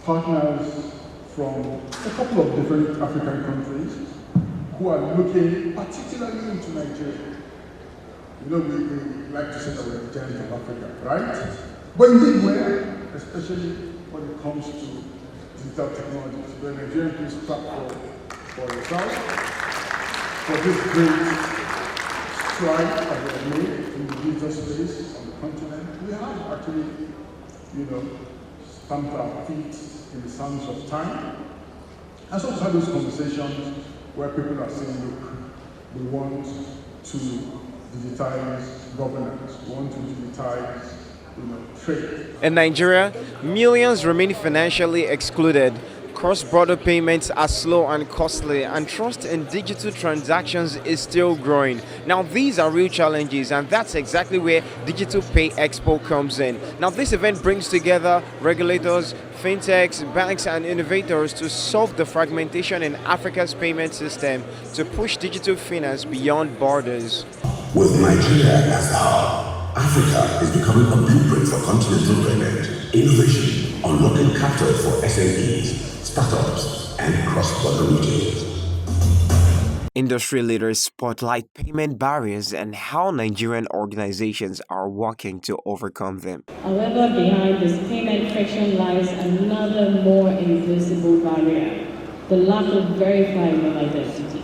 partners from a couple of different African countries who are looking particularly into Nigeria. You know, we like to say that we're the giant of Africa, right? But indeed we're, especially when it comes to digital technologies. The Nigerian please clap for yourself, for this great stride that we have made in the digital space on the continent. We have actually, stamped our feet in the sands of time. And so we have those conversations where people are saying, look, we want to digitize governance, we want to digitize trade. In Nigeria, millions remain financially excluded. Cross-border payments are slow and costly, and trust in digital transactions is still growing. Now, these are real challenges, and that's exactly where DigitalPay Expo comes in. Now, this event brings together regulators, fintechs, banks, and innovators to solve the fragmentation in Africa's payment system to push digital finance beyond borders. With Nigeria as the hub, Africa is becoming a blueprint for continental payment, innovation, unlocking capital for SMEs, startups, and cross-border retailers. Industry leaders spotlight payment barriers and how Nigerian organizations are working to overcome them. However, behind this payment friction lies another more invisible barrier: the lack of verifiable identity.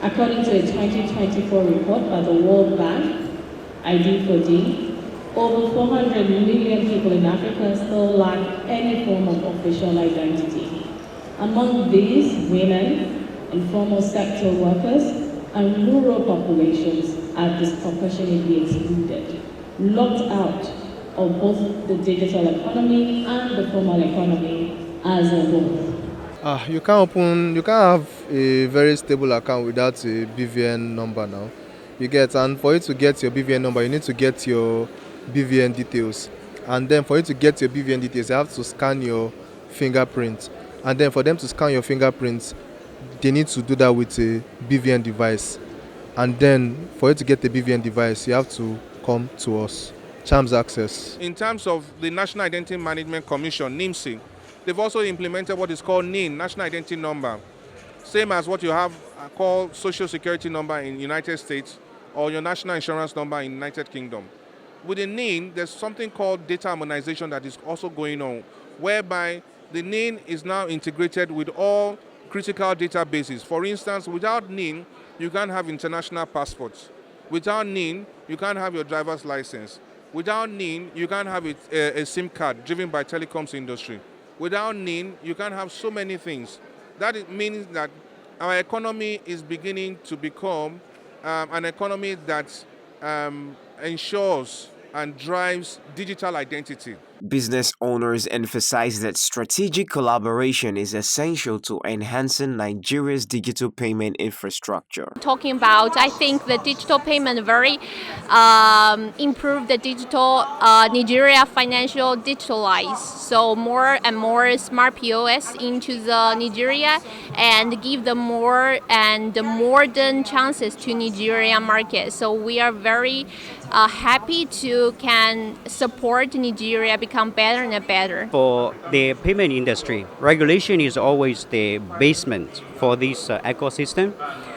According to a 2024 report by the World Bank, ID4D, over 400 million people in Africa still lack any form of official identity. Among these, women, informal sector workers, and rural populations are disproportionately excluded, locked out of both the digital economy and the formal economy as a whole. You can't have a very stable account without a BVN number now. And for you to get your BVN number, you need to get your BVN details. And then for you to get your BVN details, you have to scan your fingerprint. And then for them to scan your fingerprints, they need to do that with a BVN device. And then for you to get the BVN device, you have to come to us. Chams Access. In terms of the National Identity Management Commission, NIMC, they've also implemented what is called NIN, National Identity Number. Same as what you have called Social Security Number in the United States or your National Insurance Number in the United Kingdom. With the NIN, there's something called data harmonization that is also going on, whereby the NIN is now integrated with all critical databases. For instance, without NIN, you can't have international passports. Without NIN, you can't have your driver's license. Without NIN, you can't have a SIM card driven by telecoms industry. Without NIN, you can't have so many things. That means that our economy is beginning to become an economy that ensures and drives digital identity. Business owners emphasize that strategic collaboration is essential to enhancing Nigeria's digital payment infrastructure. Talking about, I think the digital payment very improved the digital Nigeria financial digitalized. So more and more smart POS into the Nigeria and give them more and modern chances to Nigerian market. So we are very happy to can support Nigeria become better and better. For the payment industry, regulation is always the basement for this ecosystem.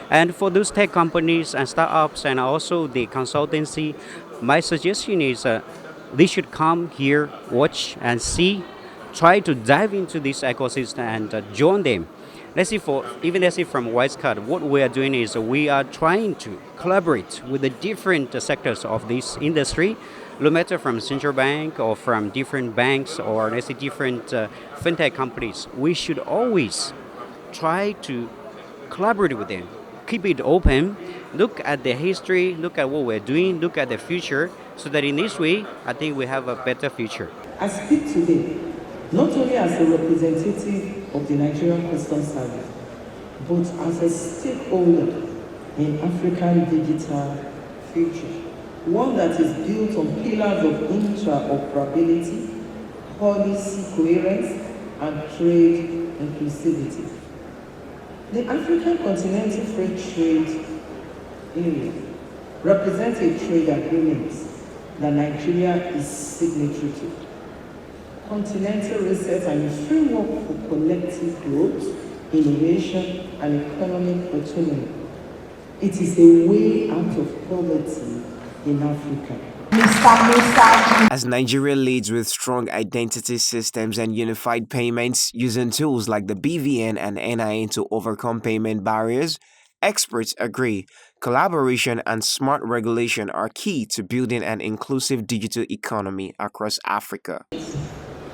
And for those tech companies and startups and also the consultancy, my suggestion is they should come here, watch and see, try to dive into this ecosystem and join them. Let's see, from WiseCard, what we are doing is we are trying to collaborate with the different sectors of this industry, no matter from central bank or from different banks or let's say different fintech companies. We should always try to collaborate with them, keep it open, look at the history, look at what we're doing, look at the future, so that in this way, I think we have a better future. I speak today not only as a representative of the Nigerian Customs Service, but as a stakeholder in African digital future, one that is built on pillars of interoperability, policy coherence, and trade inclusivity. The African Continental Free Trade Area represents a trade agreement that Nigeria is signatory to. continental research and a framework for collective growth, innovation, and economic autonomy. It is a way out of poverty in Africa. Mr. Musa. As Nigeria leads with strong identity systems and unified payments using tools like the BVN and NIN to overcome payment barriers, experts agree collaboration and smart regulation are key to building an inclusive digital economy across Africa.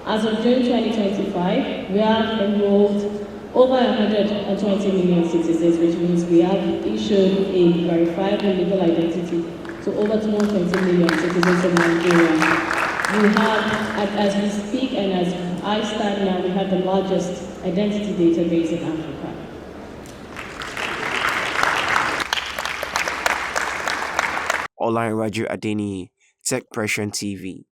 As of June 2025, we have enrolled over 120 million citizens, which means we have issued a verifiable legal identity to over 220 million citizens of Nigeria. We have, as we speak and as I stand now, we have the largest identity database in Africa. Olayin Raju Adeniyi, Tech Pression TV.